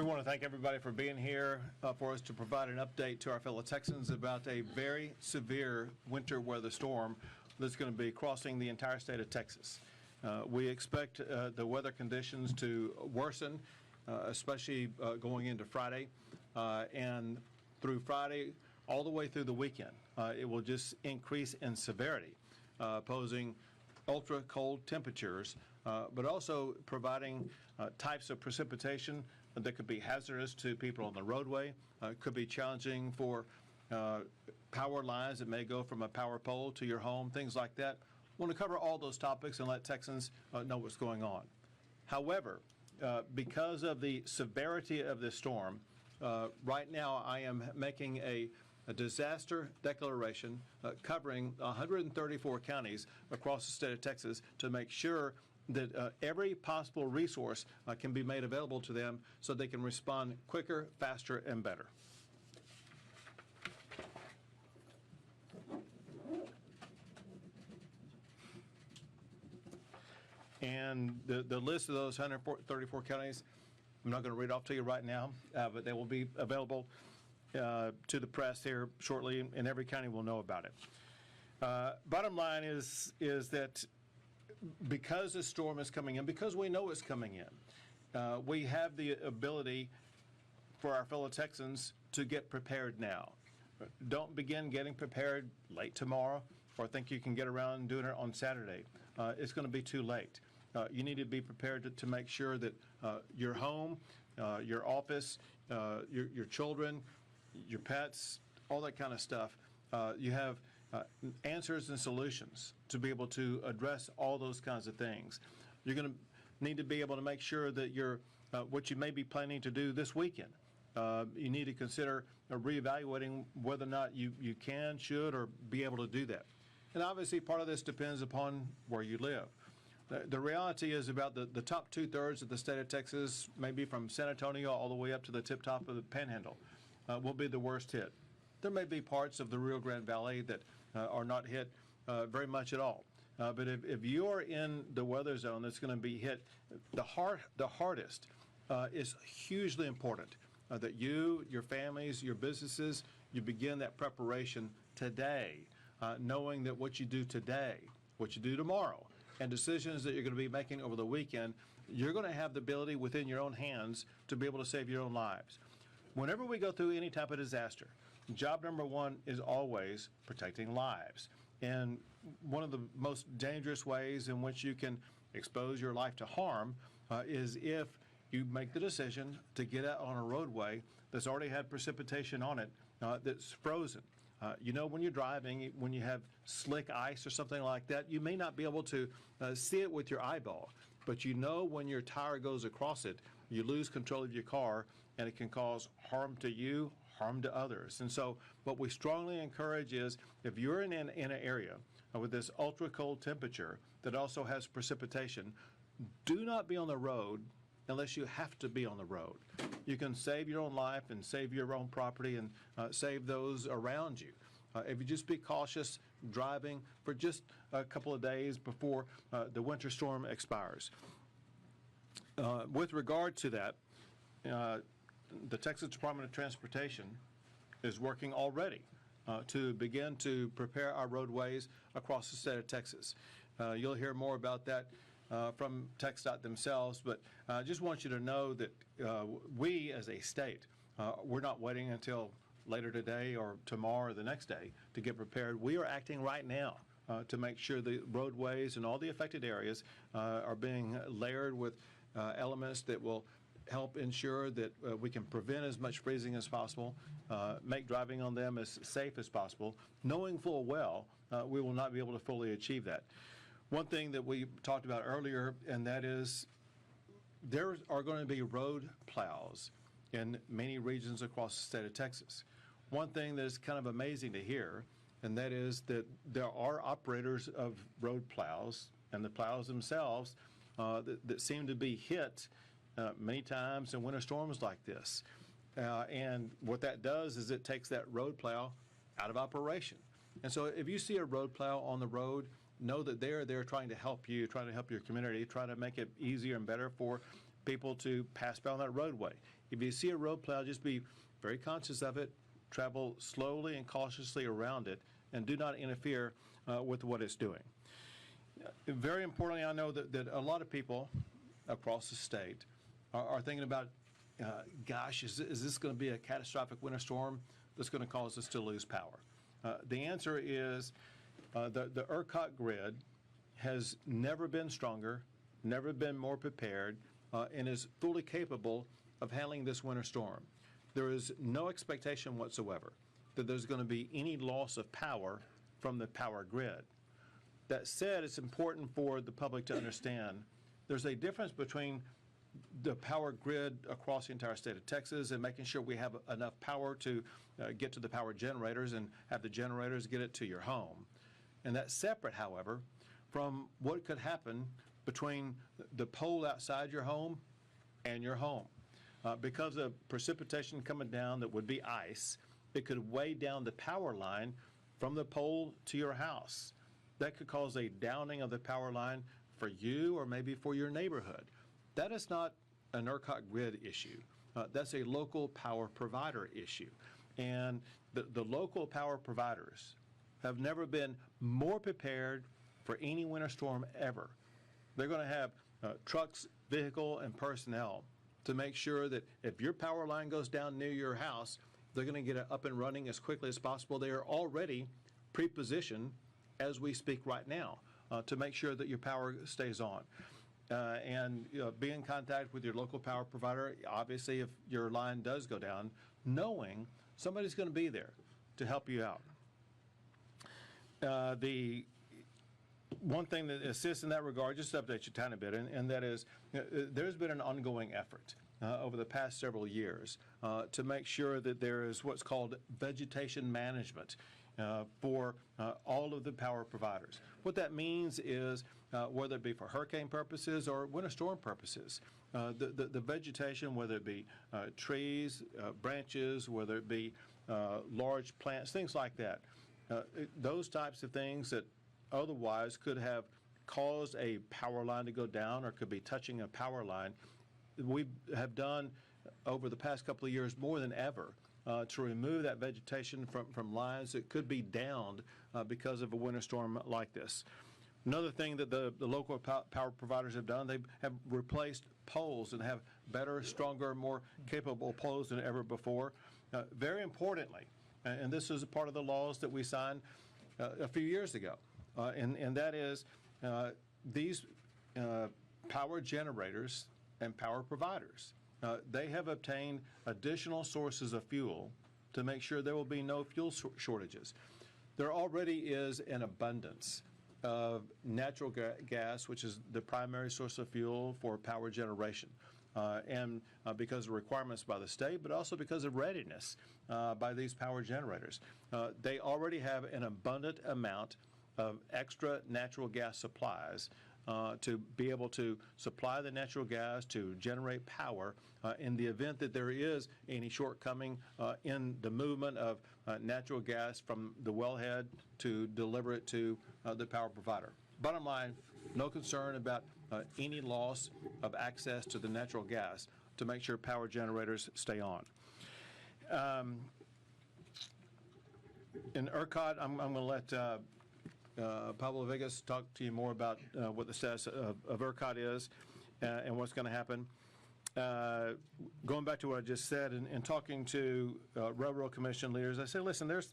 We want to thank everybody for being here for us to provide an update to our fellow Texans about a very severe winter weather storm that's going to be crossing the entire state of Texas. We expect the weather conditions to worsen, especially going into Friday and through Friday all the way through the weekend. It will just increase in severity, posing ultra cold temperatures, but also providing types of precipitation that could be hazardous to people on the roadway, could be challenging for power lines that may go from a power pole to your home, things like that. I want to cover all those topics and let Texans know what's going on. However, because of the severity of this storm, right now I am making a disaster declaration covering 134 counties across the state of Texas to make sure that every possible resource can be made available to them so they can respond quicker, faster, and better. And the list of those 134 counties, I'm not going to read off to you right now, but they will be available to the press here shortly, and every county will know about it. Bottom line is that because the storm is coming in, because we know it's coming in, we have the ability for our fellow Texans to get prepared now. Don't begin getting prepared late tomorrow or think you can get around doing it on Saturday. It's going to be too late. You need to be prepared to make sure that your home, your office, your children, your pets, all that kind of stuff, you have answers and solutions to be able to address all those kinds of things. You're going to need to be able to make sure that what you may be planning to do this weekend. You need to consider reevaluating whether or not you can, should, or be able to do that. And obviously part of this depends upon where you live. The reality is about the top 2/3 of the state of Texas, maybe from San Antonio all the way up to the tip top of the Panhandle, will be the worst hit. There may be parts of the Rio Grande Valley that are not hit very much at all. But if you're in the weather zone that's going to be hit the hardest, is hugely important that you, your families, your businesses, you begin that preparation today, knowing that what you do today, what you do tomorrow, and decisions that you're going to be making over the weekend, you're going to have the ability within your own hands to be able to save your own lives. Whenever we go through any type of disaster, job number one is always protecting lives. And one of the most dangerous ways in which you can expose your life to harm is if you make the decision to get out on a roadway that's already had precipitation on it that's frozen. You know, when you're driving, when you have slick ice or something like that, you may not be able to see it with your eyeball. But you know when your tire goes across it, you lose control of your car, and it can cause harm to you, harm to others. And so what we strongly encourage is if you're in an area with this ultra cold temperature that also has precipitation, do not be on the road unless you have to be on the road. You can save your own life and save your own property and save those around you. If you just be cautious driving for just a couple of days before the winter storm expires. With regard to that, the Texas Department of Transportation is working already to begin to prepare our roadways across the state of Texas. You'll hear more about that from TxDOT themselves, but I just want you to know that we as a state, we're not waiting until later today or tomorrow or the next day to get prepared. We are acting right now to make sure the roadways and all the affected areas are being layered with elements that will help ensure that we can prevent as much freezing as possible, make driving on them as safe as possible, knowing full well we will not be able to fully achieve that. One thing that we talked about earlier, and that is there are going to be road plows in many regions across the state of Texas. One thing that is kind of amazing to hear, and that is that there are operators of road plows and the plows themselves that seem to be hit many times in winter storms like this. And what that does is it takes that road plow out of operation. And so if you see a road plow on the road, know that they're trying to help you, trying to help your community, trying to make it easier and better for people to pass by on that roadway. If you see a road plow, just be very conscious of it, travel slowly and cautiously around it, and do not interfere with what it's doing. Very importantly, I know that a lot of people across the state are thinking about, gosh, is this going to be a catastrophic winter storm that's going to cause us to lose power? The answer is the ERCOT grid has never been stronger, never been more prepared, and is fully capable of handling this winter storm. There is no expectation whatsoever that there's going to be any loss of power from the power grid. That said, it's important for the public to understand there's a difference between the power grid across the entire state of Texas and making sure we have enough power to get to the power generators and have the generators get it to your home. And that's separate, however, from what could happen between the pole outside your home and your home. Because of precipitation coming down that would be ice, it could weigh down the power line from the pole to your house. That could cause a downing of the power line for you or maybe for your neighborhood. That is not an ERCOT grid issue. That's a local power provider issue. And the local power providers have never been more prepared for any winter storm ever. They're going to have trucks, vehicle, and personnel to make sure that if your power line goes down near your house, they're going to get it up and running as quickly as possible. They are already pre-positioned as we speak right now to make sure that your power stays on. And be in contact with your local power provider, obviously, if your line does go down, knowing somebody's going to be there to help you out. The one thing that assists in that regard, just to update you a tiny bit, and that is there's been an ongoing effort over the past several years to make sure that there is what's called vegetation management for all of the power providers. What that means is whether it be for hurricane purposes or winter storm purposes, the vegetation, whether it be trees, branches, whether it be large plants, things like that, those types of things that otherwise could have caused a power line to go down or could be touching a power line, we have done over the past couple of years more than ever to remove that vegetation from lines that could be downed because of a winter storm like this. Another thing that the local power providers have done, they have replaced poles and have better, stronger, more capable poles than ever before. Very importantly, and this is a part of the laws that we signed a few years ago, and that is these power generators and power providers, they have obtained additional sources of fuel to make sure there will be no fuel shortages. There already is an abundance of natural gas, which is the primary source of fuel for power generation. And because of requirements by the state, but also because of readiness by these power generators. They already have an abundant amount of extra natural gas supplies to be able to supply the natural gas to generate power in the event that there is any shortcoming in the movement of natural gas from the wellhead to deliver it to the power provider. Bottom line, no concern about any loss of access to the natural gas to make sure power generators stay on. In ERCOT, I'm going to let Pablo Vegas talk to you more about what the status of ERCOT is and what's going to happen. Going back to what I just said and talking to Railroad Commission leaders, I said, listen, there's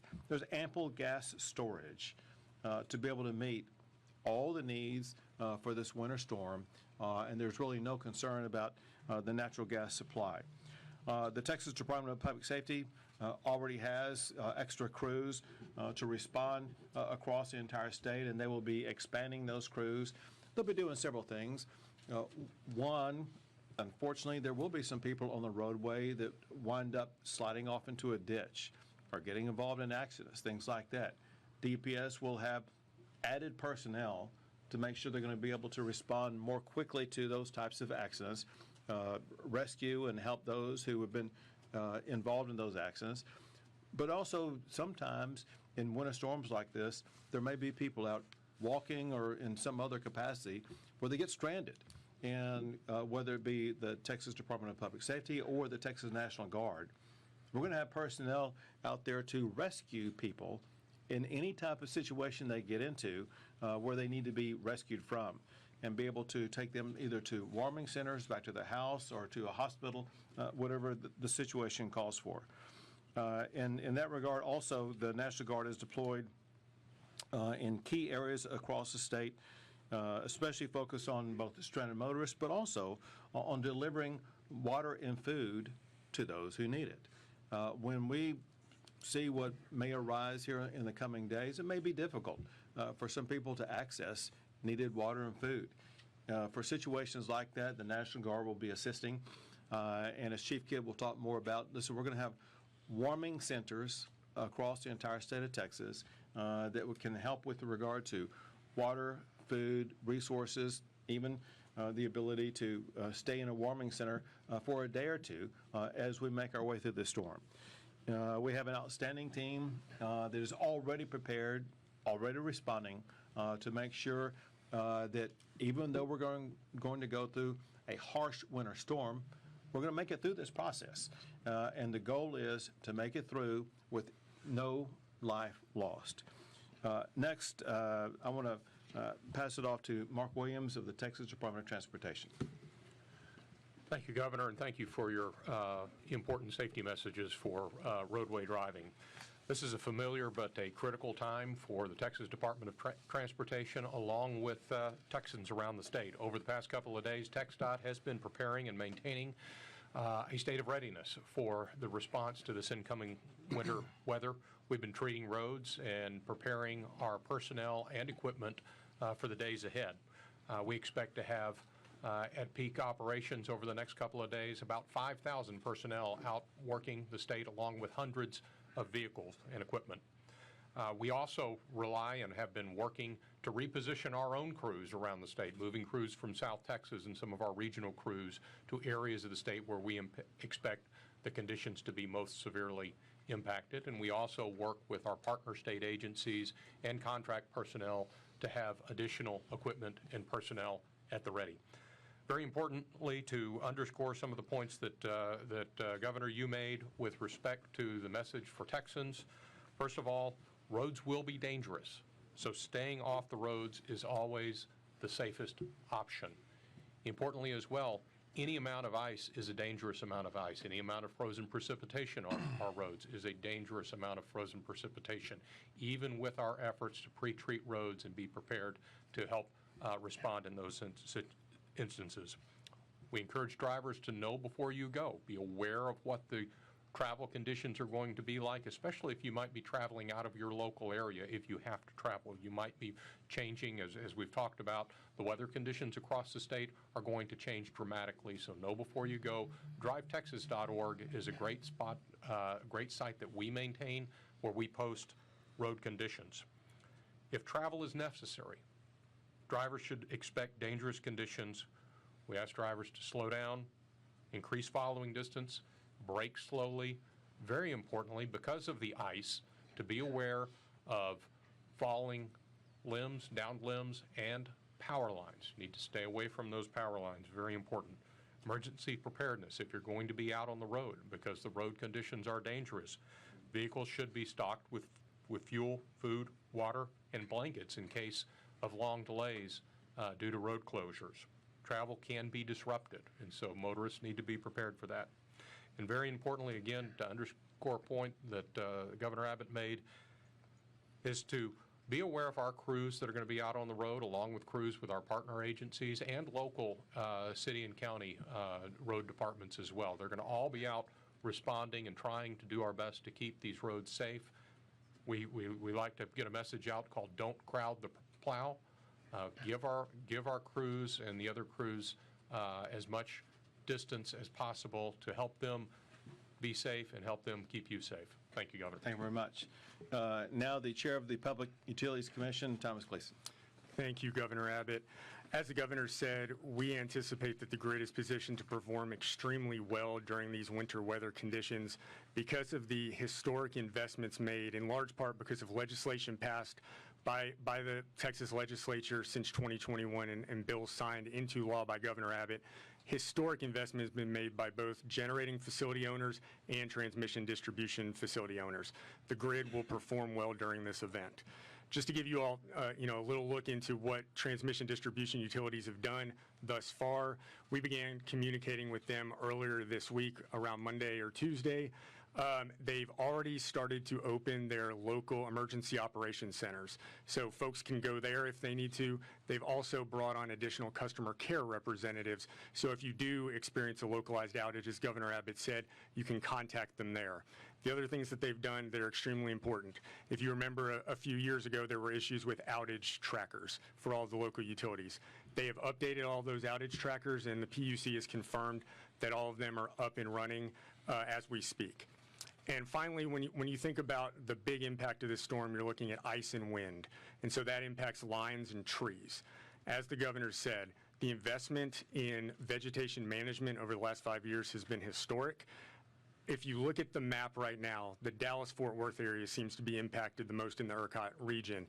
ample gas storage to be able to meet all the needs for this winter storm, and there's really no concern about the natural gas supply. The Texas Department of Public Safety already has extra crews to respond across the entire state, and they will be expanding those crews. They'll be doing several things. One, unfortunately, there will be some people on the roadway that wind up sliding off into a ditch or getting involved in accidents, things like that. DPS will have added personnel to make sure they're going to be able to respond more quickly to those types of accidents, rescue and help those who have been involved in those accidents. But also sometimes in winter storms like this, there may be people out walking or in some other capacity where they get stranded. and whether it be the Texas Department of Public Safety or the Texas National Guard, we're going to have personnel out there to rescue people in any type of situation they get into where they need to be rescued from, and be able to take them either to warming centers, back to the house, or to a hospital, whatever the situation calls for. And in that regard, also, the National Guard is deployed in key areas across the state, especially focused on both the stranded motorists, but also on delivering water and food to those who need it. When we see what may arise here in the coming days, it may be difficult for some people to access needed water and food. For situations like that, the National Guard will be assisting, and as Chief Kidd will talk more about, listen, we're going to have warming centers across the entire state of Texas that can help with regard to water, food, resources, even the ability to stay in a warming center for a day or two as we make our way through this storm. We have an outstanding team that is already prepared, already responding to make sure that even though we're going to go through a harsh winter storm, we're going to make it through this process. And the goal is to make it through with no life lost. Next, I want to pass it off to Mark Williams of the Texas Department of Transportation. Thank you, Governor, and thank you for your important safety messages for roadway driving. This is a familiar but a critical time for the Texas Department of Transportation, along with Texans around the state. Over the past couple of days, TxDOT has been preparing and maintaining a state of readiness for the response to this incoming winter weather. We've been treating roads and preparing our personnel and equipment for the days ahead. We expect to have at peak operations over the next couple of days about 5,000 personnel out working the state, along with hundreds of vehicles and equipment. We also rely and have been working to reposition our own crews around the state, moving crews from South Texas and some of our regional crews to areas of the state where we expect the conditions to be most severely impacted. And we also work with our partner state agencies and contract personnel to have additional equipment and personnel at the ready. Very importantly, to underscore some of the points that, Governor, you made with respect to the message for Texans. First of all, roads will be dangerous, so staying off the roads is always the safest option. Importantly as well, any amount of ice is a dangerous amount of ice. Any amount of frozen precipitation on our roads is a dangerous amount of frozen precipitation, even with our efforts to pre-treat roads and be prepared to help respond in those instances. We encourage drivers to know before you go. Be aware of what the travel conditions are going to be like, especially if you might be traveling out of your local area. If you have to travel, you might be changing, as we've talked about, the weather conditions across the state are going to change dramatically, so know before you go. DriveTexas.org is a great spot, great site that we maintain where we post road conditions. If travel is necessary, drivers should expect dangerous conditions. We ask drivers to slow down, increase following distance, brake slowly. Very importantly, because of the ice, to be aware of falling limbs, downed limbs, and power lines. You need to stay away from those power lines. Very important. Emergency preparedness. If you're going to be out on the road because the road conditions are dangerous, vehicles should be stocked with fuel, food, water, and blankets in case of long delays due to road closures. Travel can be disrupted, and so motorists need to be prepared for that. And very importantly, again, to underscore a point that Governor Abbott made, is to be aware of our crews that are going to be out on the road, along with crews with our partner agencies and local city and county road departments as well. They're going to all be out responding and trying to do our best to keep these roads safe. We like to get a message out called "Don't Crowd the Plow." Give our crews and the other crews as much distance as possible to help them be safe and help them keep you safe. Thank you, Governor. Thank you very much. Now the Chair of the Public Utilities Commission, Thomas Gleason. Thank you, Governor Abbott. As the Governor said, we anticipate that the grid is positioned to perform extremely well during these winter weather conditions because of the historic investments made, in large part because of legislation passed by the Texas legislature since 2021 and bills signed into law by Governor Abbott, historic investment has been made by both generating facility owners and transmission distribution facility owners. The grid will perform well during this event. Just to give you all a little look into what transmission distribution utilities have done thus far, we began communicating with them earlier this week around Monday or Tuesday. They've already started to open their local emergency operations centers, so folks can go there if they need to. They've also brought on additional customer care representatives, so if you do experience a localized outage, as Governor Abbott said, you can contact them there. The other things that they've done that are extremely important, if you remember a few years ago, there were issues with outage trackers for all of the local utilities. They have updated all those outage trackers, and the PUC has confirmed that all of them are up and running as we speak. And finally, when you think about the big impact of this storm, you're looking at ice and wind. And so that impacts lines and trees. As the governor said, the investment in vegetation management over the last 5 years has been historic. If you look at the map right now, the Dallas-Fort Worth area seems to be impacted the most in the ERCOT region.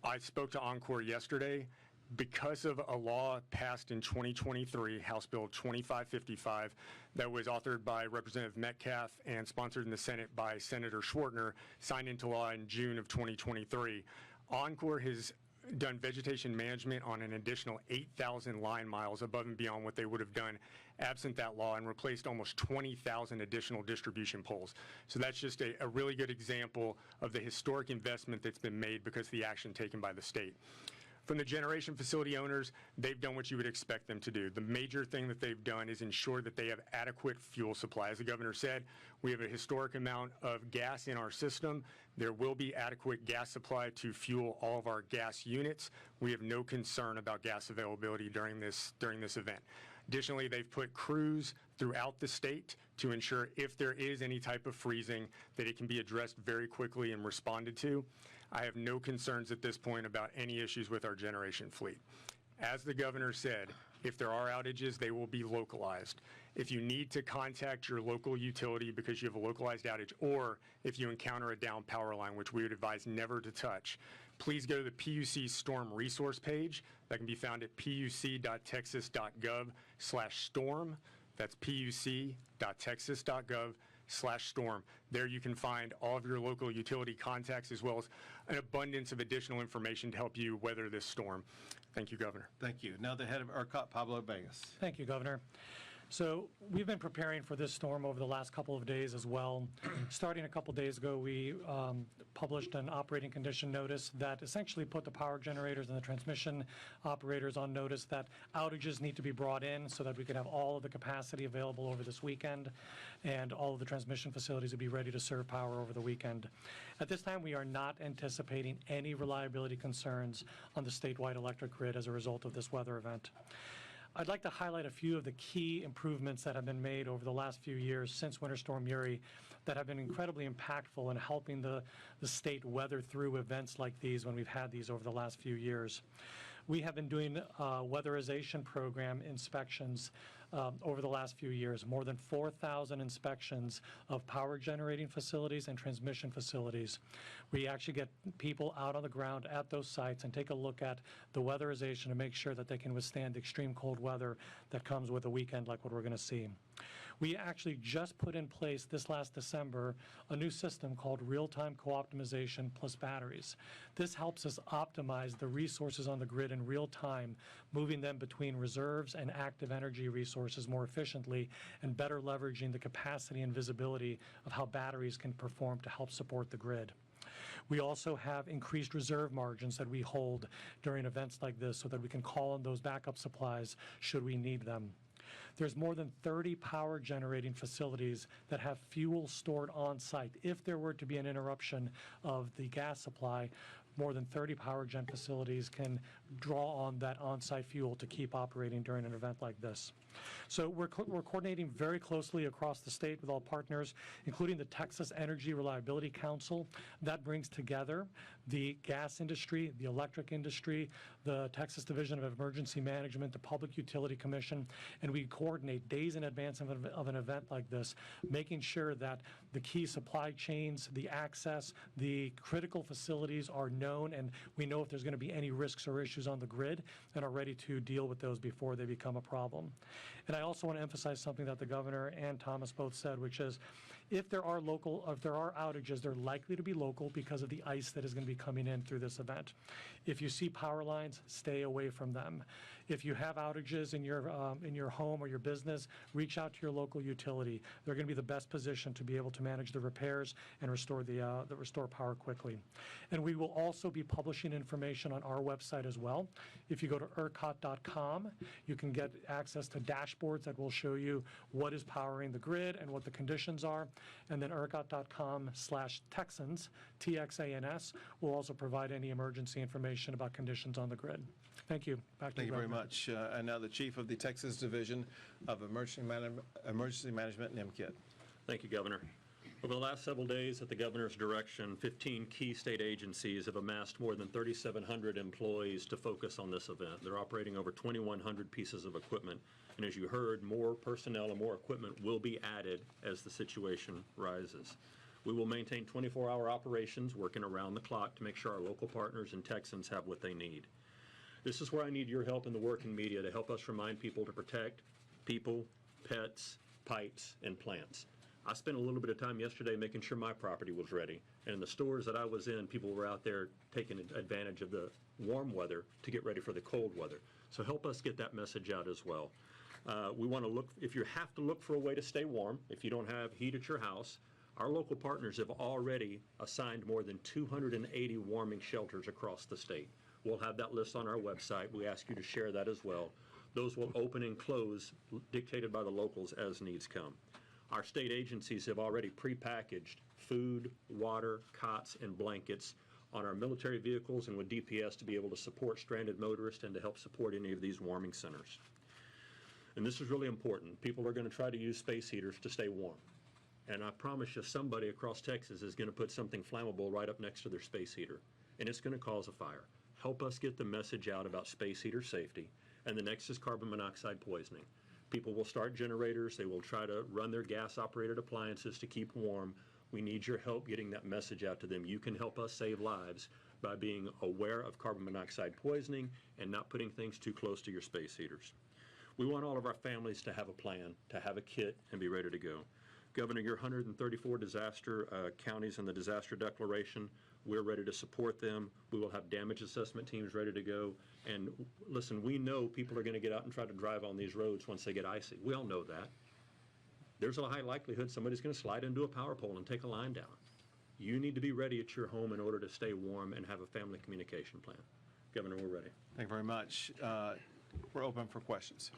I spoke to Oncor yesterday. Because of a law passed in 2023, House Bill 2555, that was authored by Representative Metcalf and sponsored in the Senate by Senator Schwartner, signed into law in June of 2023. Oncor has done vegetation management on an additional 8,000 line miles above and beyond what they would have done absent that law, and replaced almost 20,000 additional distribution poles. So that's just a really good example of the historic investment that's been made because of the action taken by the state. From the generation facility owners, they've done what you would expect them to do. The major thing that they've done is ensure that they have adequate fuel supply. As the governor said, we have a historic amount of gas in our system. There will be adequate gas supply to fuel all of our gas units. We have no concern about gas availability during this event. Additionally, they've put crews throughout the state to ensure if there is any type of freezing that it can be addressed very quickly and responded to. I have no concerns at this point about any issues with our generation fleet. As the governor said, if there are outages, they will be localized. If you need to contact your local utility because you have a localized outage, or if you encounter a down power line, which we would advise never to touch, please go to the PUC Storm Resource page. That can be found at puc.texas.gov/storm. That's puc.texas.gov/storm. There you can find all of your local utility contacts as well as an abundance of additional information to help you weather this storm. Thank you, Governor. Thank you. Now the head of ERCOT, Pablo Vegas. Thank you, Governor. So we've been preparing for this storm over the last couple of days as well. Starting a couple days ago, we published an operating condition notice that essentially put the power generators and the transmission operators on notice that outages need to be brought in so that we could have all of the capacity available over this weekend, and all of the transmission facilities would be ready to serve power over the weekend. At this time, we are not anticipating any reliability concerns on the statewide electric grid as a result of this weather event. I'd like to highlight a few of the key improvements that have been made over the last few years since Winter Storm Uri that have been incredibly impactful in helping the state weather through events like these when we've had these over the last few years. We have been doing weatherization program inspections over the last few years, more than 4,000 inspections of power generating facilities and transmission facilities. We actually get people out on the ground at those sites and take a look at the weatherization to make sure that they can withstand the extreme cold weather that comes with a weekend like what we're going to see. We actually just put in place this last December a new system called real-time co-optimization plus batteries. This helps us optimize the resources on the grid in real time, moving them between reserves and active energy resources more efficiently and better leveraging the capacity and visibility of how batteries can perform to help support the grid. We also have increased reserve margins that we hold during events like this so that we can call on those backup supplies should we need them. There's more than 30 power generating facilities that have fuel stored on site. If there were to be an interruption of the gas supply, more than 30 power gen facilities can draw on that on-site fuel to keep operating during an event like this. So we're coordinating very closely across the state with all partners, including the Texas Energy Reliability Council. That brings together the gas industry, the electric industry, the Texas Division of Emergency Management, the Public Utility Commission, and we coordinate days in advance of an event like this, making sure that the key supply chains, the access, the critical facilities are known, and we know if there's going to be any risks or issues on the grid and are ready to deal with those before they become a problem. And I also want to emphasize something that the governor and Thomas both said, which is if there are outages, they're likely to be local because of the ice that is going to be coming in through this event. If you see power lines, stay away from them. If you have outages in your home or your business, reach out to your local utility. They're going to be the best position to be able to manage the repairs and restore restore power quickly. And we will also be publishing information on our website as well. If you go to ERCOT.com, you can get access to dashboards that will show you what is powering the grid and what the conditions are. And then ERCOT.com/Texans, TXANS, will also provide any emergency information about conditions on the grid. Thank you. Back to Thank you very Governor. much. And now the Chief of the Texas Division of Emergency Management, Nim Kitt. Thank you, Governor. Over the last several days, at the Governor's direction, 15 key state agencies have amassed more than 3,700 employees to focus on this event. They're operating over 2,100 pieces of equipment, and as you heard, more personnel and more equipment will be added as the situation rises. We will maintain 24-hour operations, working around the clock to make sure our local partners and Texans have what they need. This is where I need your help in the working media to help us remind people to protect people, pets, pipes, and plants. I spent a little bit of time yesterday making sure my property was ready. And in the stores that I was in, people were out there taking advantage of the warm weather to get ready for the cold weather. So help us get that message out as well. We want to look, if you have to look for a way to stay warm, if you don't have heat at your house, our local partners have already assigned more than 280 warming shelters across the state. We'll have that list on our website. We ask you to share that as well. Those will open and close, dictated by the locals as needs come. Our state agencies have already prepackaged food, water, cots, and blankets on our military vehicles and with DPS to be able to support stranded motorists and to help support any of these warming centers. And this is really important. People are going to try to use space heaters to stay warm. And I promise you, somebody across Texas is going to put something flammable right up next to their space heater, and it's going to cause a fire. Help us get the message out about space heater safety. And the next is carbon monoxide poisoning. People will start generators. They will try to run their gas-operated appliances to keep warm. We need your help getting that message out to them. You can help us save lives by being aware of carbon monoxide poisoning and not putting things too close to your space heaters. We want all of our families to have a plan, to have a kit, and be ready to go. Governor, your 134 disaster counties in the disaster declaration, we're ready to support them. We will have damage assessment teams ready to go. And listen, we know people are going to get out and try to drive on these roads once they get icy. We all know that. There's a high likelihood somebody's going to slide into a power pole and take a line down. You need to be ready at your home in order to stay warm and have a family communication plan. Governor, we're ready. Thank you very much. We're open for questions.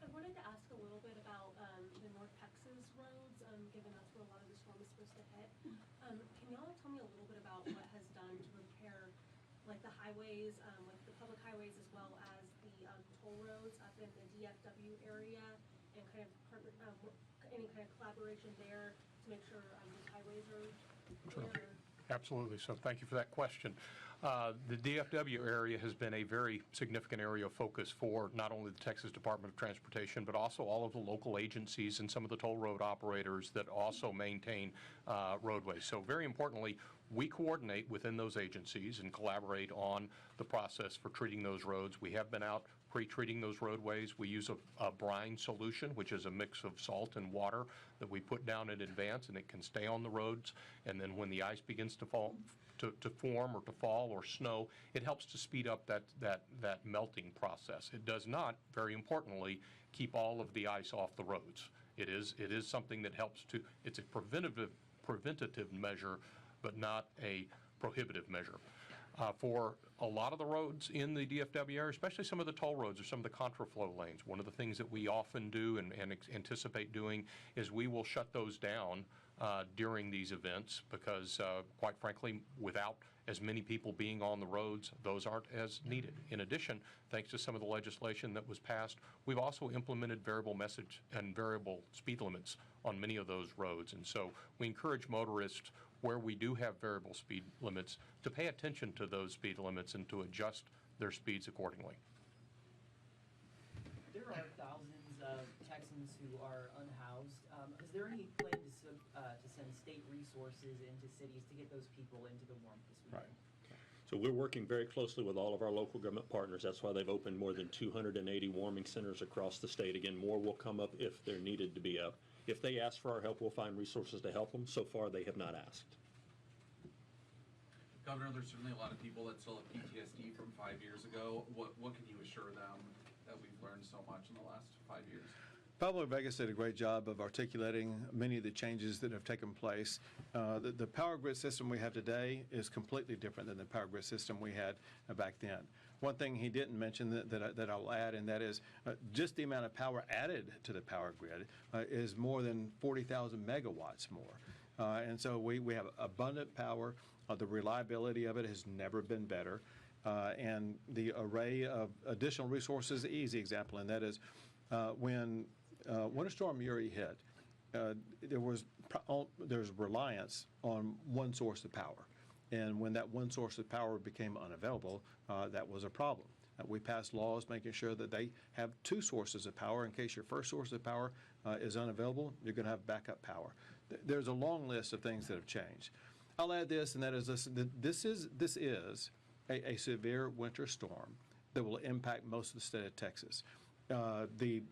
I wanted to ask a little bit about the North Texas roads, given that's where a lot of the storm is supposed to hit. Can y'all tell me a little bit about what has done to repair, like the highways, like the public highways, as well as the toll roads up in the DFW area, and kind of any kind of collaboration there to make sure these highways are clear? Absolutely. So thank you for that question. The DFW area has been a very significant area of focus for not only the Texas Department of Transportation, but also all of the local agencies and some of the toll road operators that also maintain roadways. So very importantly, we coordinate within those agencies and collaborate on the process for treating those roads. We have been out pre-treating those roadways. We use a brine solution, which is a mix of salt and water that we put down in advance, and it can stay on the roads. And then when the ice begins to fall, to form or to fall or snow, it helps to speed up that melting process. It does not, very importantly, keep all of the ice off the roads. It is something that helps to, it's a preventative measure, but not a prohibitive measure. For a lot of the roads in the DFW area, especially some of the toll roads or some of the contraflow lanes, one of the things that we often do and anticipate doing is we will shut those down during these events because, quite frankly, without as many people being on the roads, those aren't as needed. In addition, thanks to some of the legislation that was passed, we've also implemented variable message and variable speed limits on many of those roads. And so we encourage motorists where we do have variable speed limits to pay attention to those speed limits and to adjust their speeds accordingly. There are thousands of Texans who are unhoused. Is there any plan to send state resources into cities to get those people into the warmth this weekend? Right. So we're working very closely with all of our local government partners. That's why they've opened more than 280 warming centers across the state. Again, more will come up if there needed to be up. If they ask for our help, we'll find resources to help them. So far, they have not asked. Governor, there's certainly a lot of people that still have PTSD from 5 years ago. What can you assure them that we've learned so much in the last 5 years? Pablo Vegas did a great job of articulating many of the changes that have taken place. The power grid system we have today is completely different than the power grid system we had back then. One thing he didn't mention that I'll add, and that is just the amount of power added to the power grid is more than 40,000 megawatts more. And so we have abundant power. The reliability of it has never been better. And the array of additional resources, easy example, and that is when Winter Storm Uri hit, there's reliance on one source of power. And when that one source of power became unavailable, that was a problem. We passed laws making sure that they have two sources of power. In case your first source of power is unavailable, you're going to have backup power. There's a long list of things that have changed. I'll add this, and that is this is a severe winter storm that will impact most of the state of Texas. The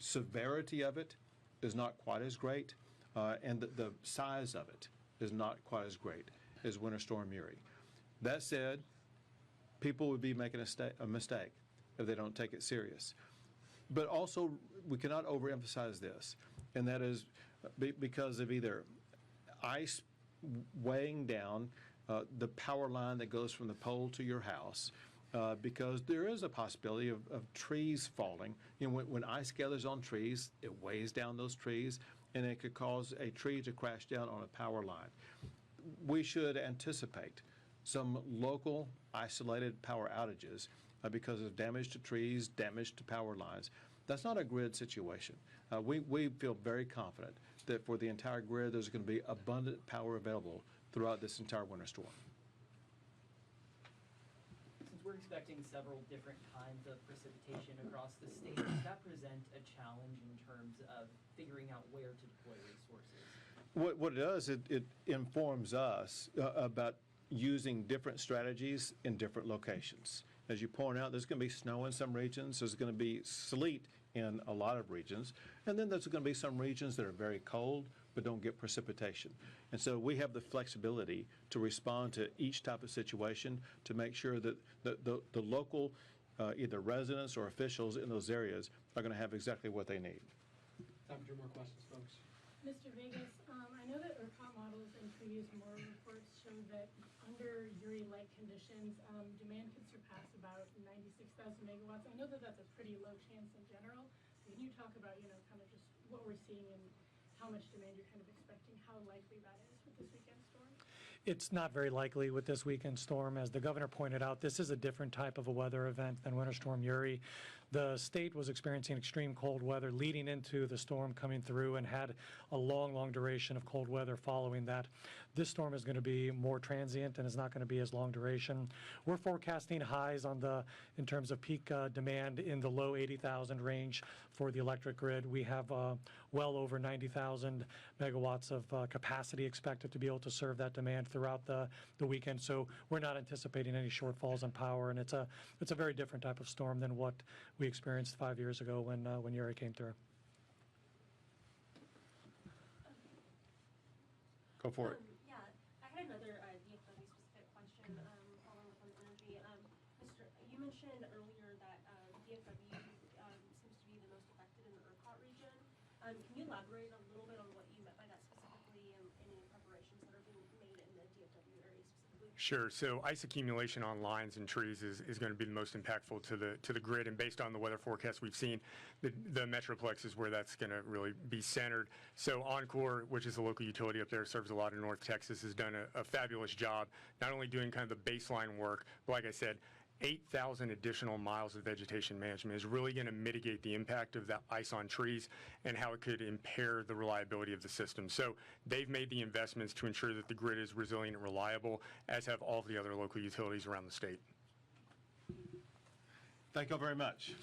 severity of it is not quite as great, and the size of it is not quite as great as Winter Storm Uri. That said, people would be making a mistake if they don't take it serious. But also, we cannot overemphasize this, and that is because of either ice weighing down the power line that goes from the pole to your house, because there is a possibility of trees falling. You know, when ice gathers on trees, it weighs down those trees, and it could cause a tree to crash down on a power line. We should anticipate some local isolated power outages because of damage to trees, damage to power lines. That's not a grid situation. We feel very confident that for the entire grid, there's going to be abundant power available throughout this entire winter storm. Since we're expecting several different kinds of precipitation across the state, does that present a challenge in terms of figuring out where to deploy resources? What it does, it informs us about using different strategies in different locations. As you point out, there's going to be snow in some regions, there's going to be sleet in a lot of regions, and then there's going to be some regions that are very cold but don't get precipitation. And so we have the flexibility to respond to each type of situation to make sure that the local either residents or officials in those areas are going to have exactly what they need. Time for 2 more questions, folks. Mr. Vegas, I know that ERCOT models and previous MORA reports showed that under Uri-like conditions, demand could surpass about 96,000 megawatts. I know that that's a pretty low chance in general. So can you talk about, kind of just what we're seeing and how much demand you're kind of expecting, how likely that is with this weekend storm? It's not very likely with this weekend storm. As the governor pointed out, this is a different type of a weather event than Winter Storm Uri. The state was experiencing extreme cold weather leading into the storm coming through and had a long, long duration of cold weather following that. This storm is going to be more transient and is not going to be as long duration. We're forecasting highs in terms of peak demand in the low 80,000 range for the electric grid. We have well over 90,000 megawatts of capacity expected to be able to serve that demand throughout the weekend. So we're not anticipating any shortfalls on power, and it's a very different type of storm than what we experienced 5 years ago when Uri came through. Go for it. Yeah, I had another DFW-specific question following up on energy. You mentioned earlier that DFW seems to be the most affected in the ERCOT region. Can you elaborate a little bit on what you meant by that specifically and any preparations that are being made in the DFW area specifically? Sure. So ice accumulation on lines and trees is going to be the most impactful to the grid. And based on the weather forecast we've seen, the Metroplex is where that's going to really be centered. So Oncor, which is the local utility up there, serves a lot of North Texas, has done a fabulous job, not only doing kind of the baseline work, but like I said, 8,000 additional miles of vegetation management is really going to mitigate the impact of that ice on trees and how it could impair the reliability of the system. So they've made the investments to ensure that the grid is resilient and reliable, as have all of the other local utilities around the state. Thank you all very much.